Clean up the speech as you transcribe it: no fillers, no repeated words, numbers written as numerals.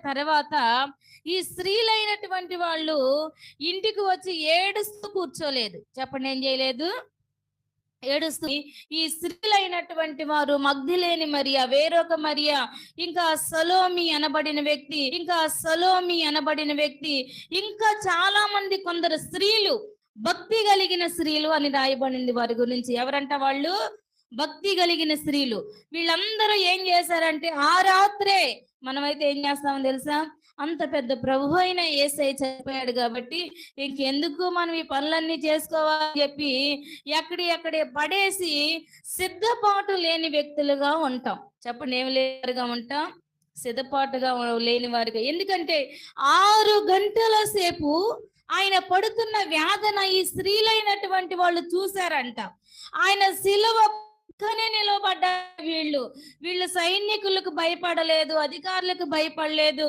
తర్వాత ఈ స్త్రీలైనటువంటి వాళ్ళు ఇంటికి వచ్చి ఏడుస్తూ కూర్చోలేదు. చెప్పండి, ఏం చేయలేదు? ఏడుస్తూ ఈ స్త్రీలైనటువంటి వారు మగ్ధలేని మరియా, వేరొక మరియా, ఇంకా సలోమి అనబడిన వ్యక్తి, ఇంకా చాలా మంది కొందరు స్త్రీలు, భక్తి కలిగిన స్త్రీలు అని రాయబడింది వారి గురించి. ఎవరంట వాళ్ళు? భక్తి కలిగిన స్త్రీలు. వీళ్ళందరూ ఏం చేశారంటే ఆ రాత్రే, మనమైతే ఏం చేస్తామో తెలుసా? అంత పెద్ద ప్రభు అయిన యేసయ్య చెప్పాడు కాబట్టి ఇంకెందుకు మనం ఈ పనులన్నీ చేసుకోవాలని చెప్పి ఎక్కడే పడేసి సిద్ధపాటు లేని వ్యక్తులుగా ఉంటాం. చెప్పండి, ఏమి లేనివారుగా ఉంటాం? సిద్ధపాటుగా లేని వారుగా. ఎందుకంటే 6 గంటల సేపు ఆయన పడుతున్న వేదన ఈ స్త్రీలైనటువంటి వాళ్ళు చూశారంట. ఆయన శిలువ పక్కనే నిలబడ్డారు. వీళ్ళు సైనికులకు భయపడలేదు, అధికారులకు భయపడలేదు,